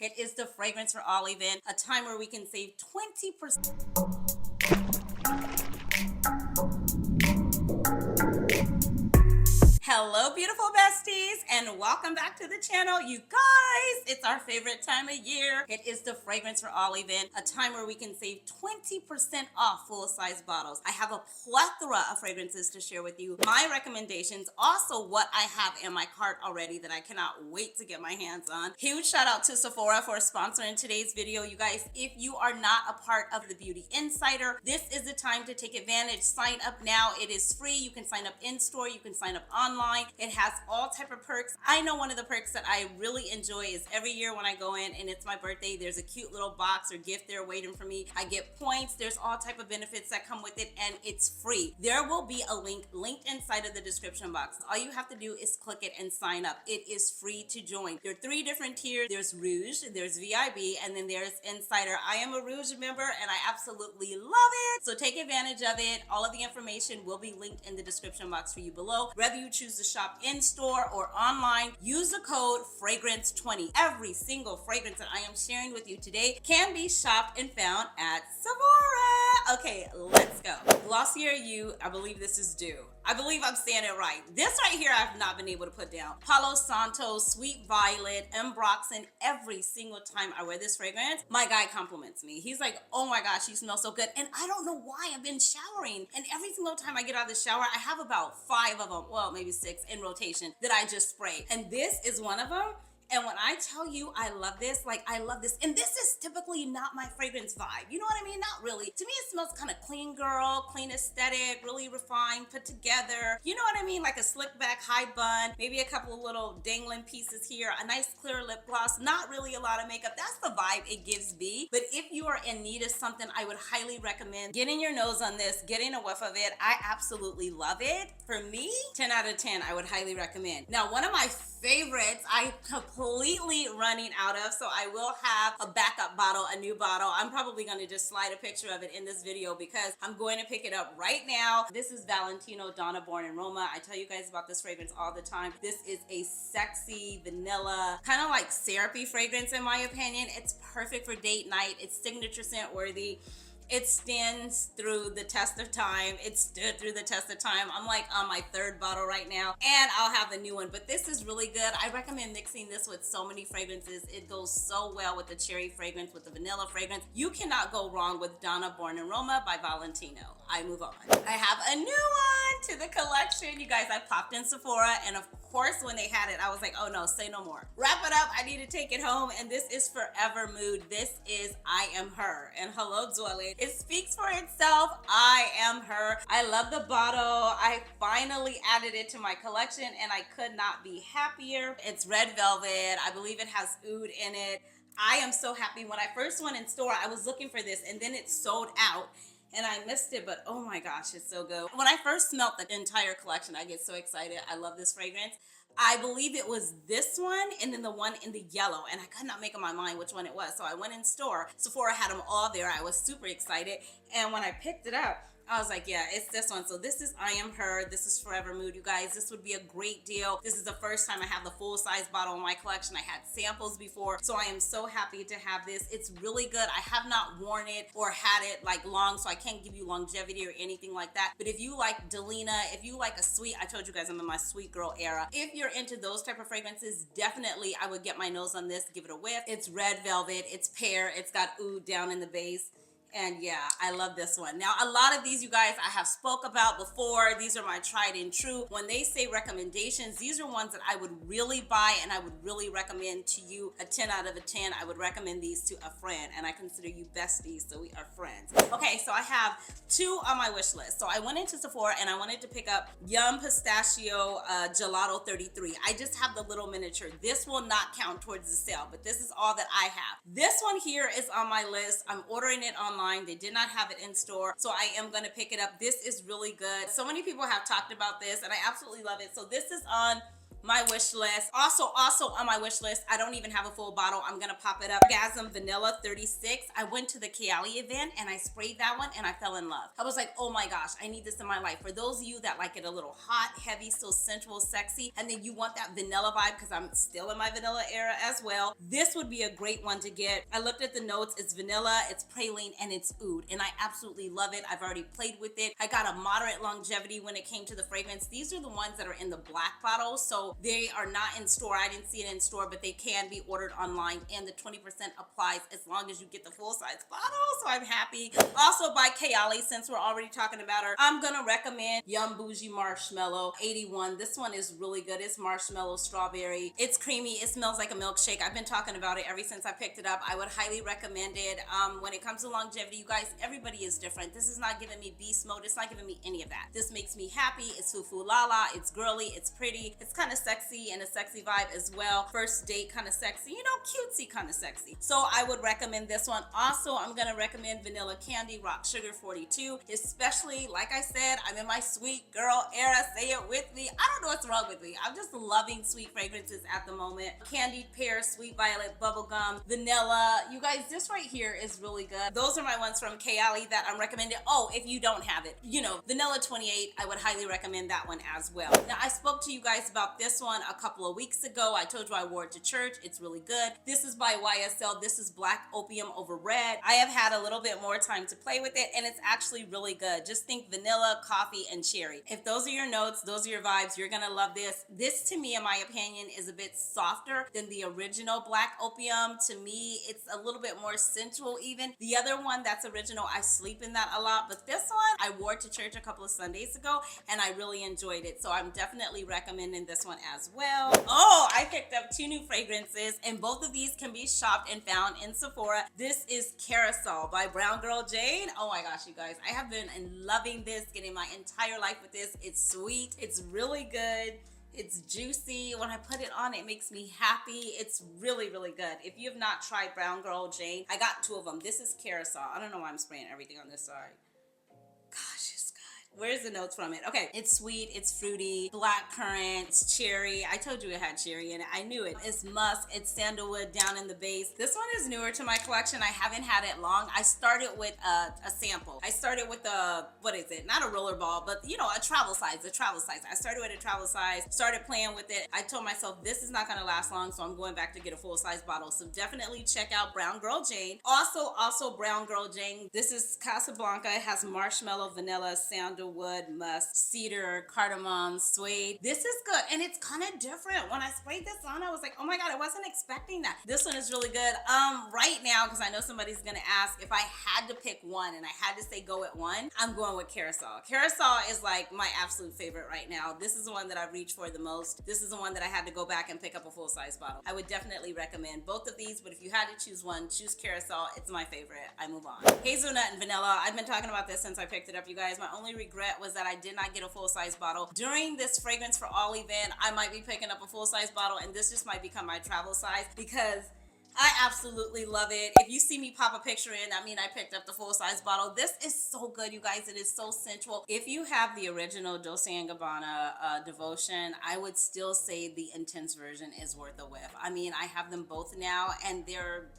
It is the Fragrance for All event, a time where we can save 20%. Hello, beautiful besties, and welcome back to the channel. You guys, it's our favorite time of year. It is the Fragrance for All event, a time where we can save 20% off full-size bottles. I have a plethora of fragrances to share with you, my recommendations, also what I have in my cart already that I cannot wait to get my hands on. Huge shout out to Sephora for sponsoring today's video. You guys, if you are not a part of the Beauty Insider, this is the time to take advantage. Sign up now. It is free. You can sign up in store. You can sign up online. It has all type of perks. I know one of the perks that I really enjoy is every year when I go in and it's my birthday, there's a cute little box or gift there waiting for me. I get points. There's all type of benefits that come with it, and it's free. There will be a link linked inside of the description box. All you have to do is click it and sign up. It is free to join. There are 3 different tiers. There's Rouge, there's VIP, and then there's Insider. I am a Rouge member and I absolutely love it. So take advantage of it. All of the information will be linked in the description box for you below. Whether you choose to shop in store or online, use the code FRAGRANCE20. Every single fragrance that I am sharing with you today can be shopped and found at Sephora. Okay, let's go. Glossier You, I believe this is due. I believe I'm saying it right. This right here I've not been able to put down. Palo Santo, Sweet Violet, Embroxen. Every single time I wear this fragrance, my guy compliments me. He's like, oh my gosh, you smell so good. And I don't know why. I've been showering, and every single time I get out of the shower, I have about 5 of them, well, maybe 6 in rotation that I just spray. And this is one of them. And when I tell you I love this, like I love this, and this is typically not my fragrance vibe. You know what I mean? Not really. To me, it smells kind of clean girl, clean aesthetic, really refined, put together. You know what I mean? Like a slick back high bun, maybe a couple of little dangling pieces here, a nice clear lip gloss, not really a lot of makeup. That's the vibe it gives me. But if you are in need of something, I would highly recommend getting your nose on this, getting a whiff of it. I absolutely love it. For me, 10 out of 10, I would highly recommend. Now, one of my favorites I completely running out of, so I will have a backup bottle, a new bottle. I'm probably going to just slide a picture of it in this video because I'm going to pick it up right now. This is Valentino Donna Born in Roma. I tell you guys about this fragrance all the time. This is a sexy vanilla, kind of like syrupy fragrance in my opinion. It's perfect for date night. It's signature scent worthy. It stands through the test of time. It stood through the test of time. I'm like on my 3rd bottle right now, and I'll have a new one, but this is really good. I recommend mixing this with so many fragrances. It goes so well with the cherry fragrance, with the vanilla fragrance. You cannot go wrong with Donna Born in Roma by Valentino. I move on. I have a new one to the collection. You guys, I popped in Sephora, and of course when they had it, I was like, oh no, say no more. Wrap it up, I need to take it home, and this is Forever Mood. This is I Am Her, and hello, Duale. It speaks for itself. I am her. I love the bottle. I finally added it to my collection, and I could not be happier. It's red velvet. I believe it has oud in it. I am so happy. When I first went in store, I was looking for this, and then it sold out. And I missed it, but oh my gosh, it's so good. When I first smelled the entire collection, I get so excited. I love this fragrance. I believe it was this one and then the one in the yellow, and I could not make up my mind which one it was. So I went in store. Sephora had them all there. I was super excited. And when I picked it up, I was like, yeah, it's this one. So this is I Am Her. This is Forever Mood, you guys. This would be a great deal. This is the first time I have the full-size bottle in my collection. I had samples before, so I am so happy to have this. It's really good. I have not worn it or had it like long, so I can't give you longevity or anything like that. But if you like Delina, if you like a sweet, I told you guys I'm in my sweet girl era. If you're into those type of fragrances, definitely I would get my nose on this, give it a whiff. It's red velvet, it's pear, it's got oud down in the base. And yeah, I love this one. Now, a lot of these, you guys, I have spoke about before. These are my tried and true. When they say recommendations, these are ones that I would really buy and I would really recommend to you. A 10 out of a 10. I would recommend these to a friend, and I consider you besties, so we are friends. Okay, so I have 2 on my wish list. So I went into Sephora and I wanted to pick up Yum Pistachio Gelato 33. I just have the little miniature. This will not count towards the sale, but this is all that I have. This one here is on my list. I'm ordering it online. They did not have it in store, so I am going to pick it up. This is really good. So many people have talked about this, and I absolutely love it. So this is on my wish list. Also on my wish list, I don't even have a full bottle. I'm gonna pop it up. Orgasm Vanilla 36. I went to the Cheraye event and I sprayed that one and I fell in love. I was like, oh my gosh, I need this in my life. For those of you that like it a little hot, heavy, still sensual, sexy, and then you want that vanilla vibe, because I'm still in my vanilla era as well, this would be a great one to get. I looked at the notes. It's vanilla, it's praline, and it's oud, and I absolutely love it. I've already played with it. I got a moderate longevity when it came to the fragrance. These are the ones that are in the black bottle, so they are not in store. I didn't see it in store, but they can be ordered online, and the 20% applies as long as you get the full-size bottle, so I'm happy. Also by Cheraye, since we're already talking about her, I'm gonna recommend Yum Bougie Marshmallow 81. This one is really good. It's marshmallow strawberry. It's creamy. It smells like a milkshake. I've been talking about it ever since I picked it up. I would highly recommend it. When it comes to longevity, you guys, everybody is different. This is not giving me beast mode. It's not giving me any of that. This makes me happy. It's foo-foo la-la. It's girly. It's pretty. It's kind of sexy and a sexy vibe as well. First date kind of sexy, you know, cutesy kind of sexy. So I would recommend this one. Also, I'm gonna recommend Vanilla Candy Rock Sugar 42, especially, like I said, I'm in my sweet girl era. Say it with me. I don't know what's wrong with me. I'm just loving sweet fragrances at the moment. Candied pear, sweet violet, bubblegum, vanilla. You guys, this right here is really good. Those are my ones from Cheraye that I'm recommending. Oh, if you don't have it, you know, Vanilla 28, I would highly recommend that one as well. Now, I spoke to you guys about this one a couple of weeks ago. I told you I wore it to church. It's really good. This is by YSL. This is Black Opium over Red. I have had a little bit more time to play with it, and it's actually really good. Just think vanilla, coffee, and cherry. If those are your notes, those are your vibes, you're gonna love this. This, to me, in my opinion, is a bit softer than the original Black Opium. To me, it's a little bit more sensual even. The other one that's original, I sleep in that a lot, but this one, I wore it to church a couple of Sundays ago, and I really enjoyed it. So I'm definitely recommending this one as well. Oh, I picked up 2 new fragrances, and both of these can be shopped and found in Sephora. This is Carousel by Brown Girl Jane. Oh my gosh, you guys, I have been loving this, getting my entire life with this. It's sweet, it's really good. It's juicy. When I put it on, it makes me happy. It's really, really good. If you have not tried Brown Girl Jane, I got 2 of them. This is Carousel. I don't know why I'm spraying everything on this side. Gosh, it's good. Where's the notes from it? Okay, it's sweet, it's fruity, black currant, it's cherry. I told you it had cherry in it. I knew it. It's musk, it's sandalwood down in the base. This one is newer to my collection. I haven't had it long. I started with a sample. I started with what is it? Not a roller ball, but you know, a travel size. I started with a travel size, started playing with it. I told myself this is not gonna last long, so I'm going back to get a full-size bottle. So definitely check out Brown Girl Jane. Also Brown Girl Jane. This is Casablanca. It has marshmallow, vanilla, sandalwood, musk, cedar, cardamom, suede. This is good, and it's kind of different. When I sprayed this on, I was like, oh my god, I wasn't expecting that. This one is really good. Right now, because I know somebody's gonna ask, if I had to pick one and I had to say go at one, I'm going with Carousel. Carousel is like my absolute favorite right now. This is the one that I've reached for the most. This is the one that I had to go back and pick up a full-size bottle. I would definitely recommend both of these, but if you had to choose one, choose Carousel. It's my favorite. I move on. Hazelnut and vanilla. I've been talking about this since I picked it up, you guys. My only regret was that I did not get a full-size bottle. During this Fragrance for All event, I might be picking up a full-size bottle, and this just might become my travel size because I absolutely love it. If you see me pop a picture in, that means I picked up the full-size bottle. This is so good, you guys. It is so sensual. If you have the original Dolce & Gabbana Devotion, I would still say the Intense version is worth a whiff. I mean, I have them both now, and they're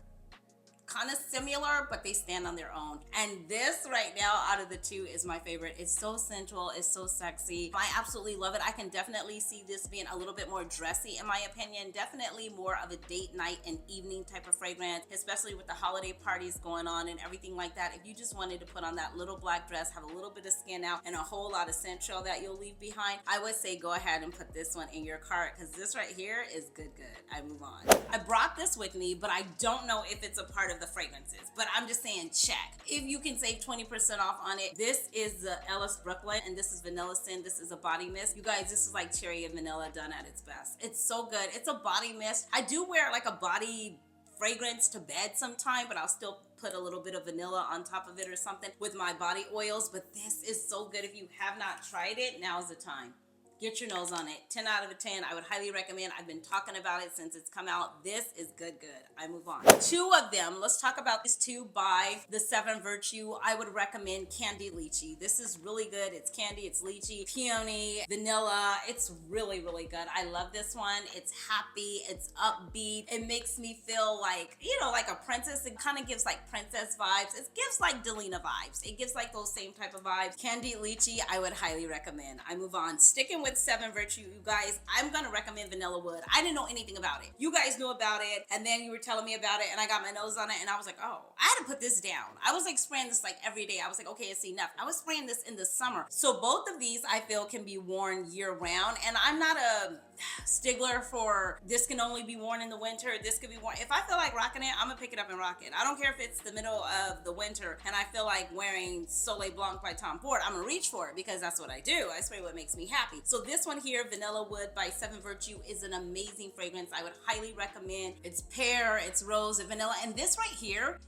kind of similar, but they stand on their own. And this right now out of the 2 is my favorite. It's so sensual, it's so sexy. I absolutely love it. I can definitely see this being a little bit more dressy in my opinion. Definitely more of a date night and evening type of fragrance, especially with the holiday parties going on and everything like that. If you just wanted to put on that little black dress, have a little bit of skin out, and a whole lot of scent trail that you'll leave behind, I would say go ahead and put this one in your cart, because this right here is good. I move on. I brought this with me, but I don't know if it's a part of the fragrances, but I'm just saying check. If you can save 20% off on it, this is the Ellis Brooklyn, and this is Vanilla Sin. This is a body mist. You guys, this is like cherry and vanilla done at its best. It's so good. It's a body mist. I do wear like a body fragrance to bed sometime, but I'll still put a little bit of vanilla on top of it or something with my body oils, but this is so good. If you have not tried it, now's the time. Get your nose on it. 10 out of 10. I would highly recommend. I've been talking about it since it's come out. This is good. I move on. Two of them. Let's talk about these two by the Seven Virtue. I would recommend Candy Lychee. This is really good. It's candy, it's lychee, peony, vanilla. It's really good. I love this one. It's happy, it's upbeat. It makes me feel like, you know, like a princess. It kind of gives like princess vibes. It gives like Delina vibes. It gives like those same type of vibes. Candy Lychee, I would highly recommend. I move on. Sticking with Seven Virtue, you guys, I'm gonna recommend Vanilla Wood. I didn't know anything about it. You guys knew about it, and then you were telling me about it, and I got my nose on it, and I was like, oh, I had to put this down. I was like spraying this like every day. I was like, okay, it's enough. I was spraying this in the summer. So both of these I feel can be worn year round, and I'm not a stickler for this can only be worn in the winter, this could be worn. If I feel like rocking it, I'm gonna pick it up and rock it. I don't care if it's the middle of the winter and I feel like wearing Soleil Blanc by Tom Ford. I'm gonna reach for it because that's what I do. I spray what makes me happy. So this one here, Vanilla Wood by Seven Virtue, is an amazing fragrance. I would highly recommend. It's pear, it's rose, and vanilla, and this right here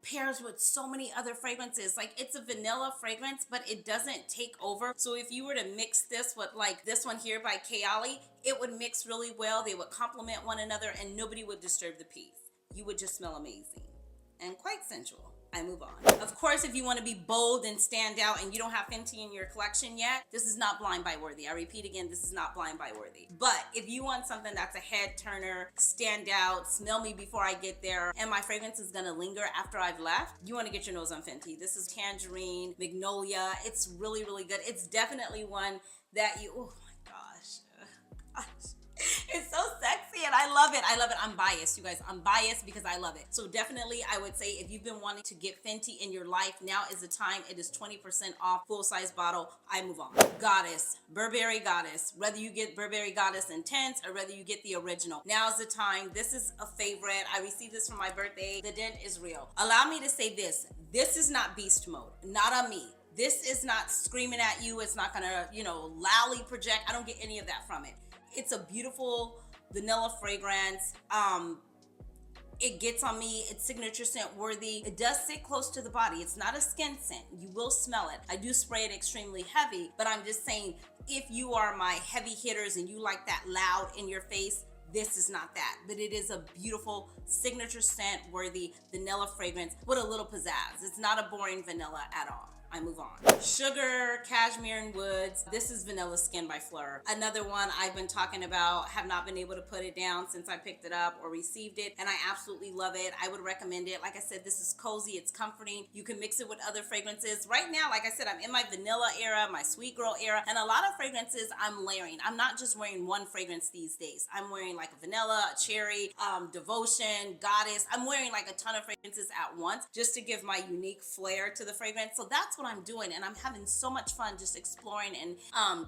pairs with so many other fragrances. Like, it's a vanilla fragrance, but it doesn't take over. So if you were to mix this with like this one here by Ali, it would mix really well. They would complement one another and nobody would disturb the piece. You would just smell amazing and quite sensual. I move on. Of course, if you want to be bold and stand out and you don't have Fenty in your collection yet, this is not blind buy worthy. I repeat again, this is not blind buy worthy. But if you want something that's a head turner, stand out, smell me before I get there, and my fragrance is gonna linger after I've left, you want to get your nose on Fenty. This is Tangerine, Magnolia. It's really good. It's definitely one that you, oh my gosh. It's so sexy and I love it. I'm biased, you guys. I'm biased because I love it. So definitely I would say if you've been wanting to get Fenty in your life, now is the time. It is 20% off, full size bottle. I move on. Goddess, Burberry Goddess. Whether you get Burberry Goddess Intense or whether you get the original, now is the time. This is a favorite. I received this for my birthday. The dent is real. Allow me to say this. This is not beast mode. Not on me. This is not screaming at you. It's not gonna, you know, loudly project. I don't get any of that from it. It's a beautiful vanilla fragrance. It gets on me. It's signature scent worthy. It does sit close to the body. It's not a skin scent. You will smell it. I do spray it extremely heavy, but I'm just saying, if you are my heavy hitters and you like that loud in your face, this is not that. But it is a beautiful signature scent worthy vanilla fragrance with a little pizzazz. It's not a boring vanilla at all. I move on. Sugar, Cashmere and Woods. This is Vanilla Skin by Fleur. Another one I've been talking about, have not been able to put it down since I picked it up or received it, and I absolutely love it. I would recommend it. Like I said, this is cozy, it's comforting. You can mix it with other fragrances. Right now, like I said, I'm in my vanilla era, my sweet girl era, and a lot of fragrances I'm layering. I'm not just wearing one fragrance these days. I'm wearing like a vanilla, a cherry, Devotion, Goddess. I'm wearing like a ton of fragrances at once just to give my unique flair to the fragrance. So that's what I'm doing, and I'm having so much fun just exploring and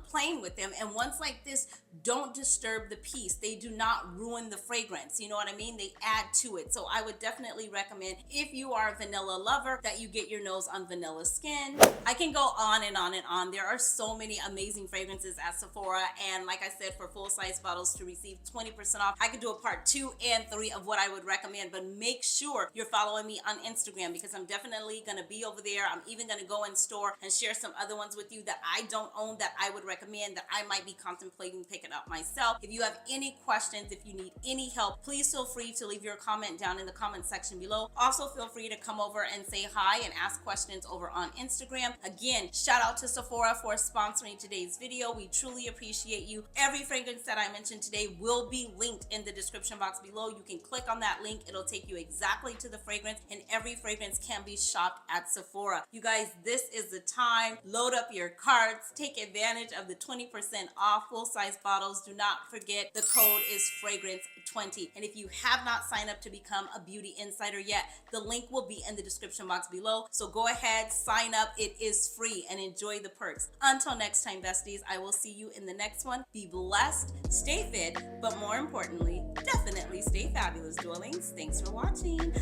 playing with them. And ones like this don't disturb the piece. They do not ruin the fragrance. You know what I mean? They add to it. So I would definitely recommend, if you are a vanilla lover, that you get your nose on Vanilla Skin. I can go on and on and on. There are so many amazing fragrances at Sephora, and like I said, for full size bottles to receive 20% off, I could do a part 2 and 3 of what I would recommend. But make sure you're following me on Instagram, because I'm definitely gonna be over there. I'm even gonna go in store and share some other ones with you that I don't own, that I would recommend, that I might be contemplating picking up myself. If you have any questions, if you need any help, please feel free to leave your comment down in the comment section below. Also feel free to come over and say hi and ask questions over on Instagram. Again, shout out to Sephora for sponsoring today's video. We truly appreciate you. Every fragrance that I mentioned today will be linked in the description box below. You can click on that link. It'll take you exactly to the fragrance, and every fragrance can be shopped at Sephora. You guys, this is the time. Load up your carts. Take advantage of the 20% off full-size bottles. Do not forget, the code is fragrance20. And if you have not signed up to become a beauty insider yet, the link will be in the description box below. So go ahead, sign up. It is free, and enjoy the perks. Until next time, besties, I will see you in the next one. Be blessed, stay fit, but more importantly, definitely stay fabulous, darlings. Thanks for watching.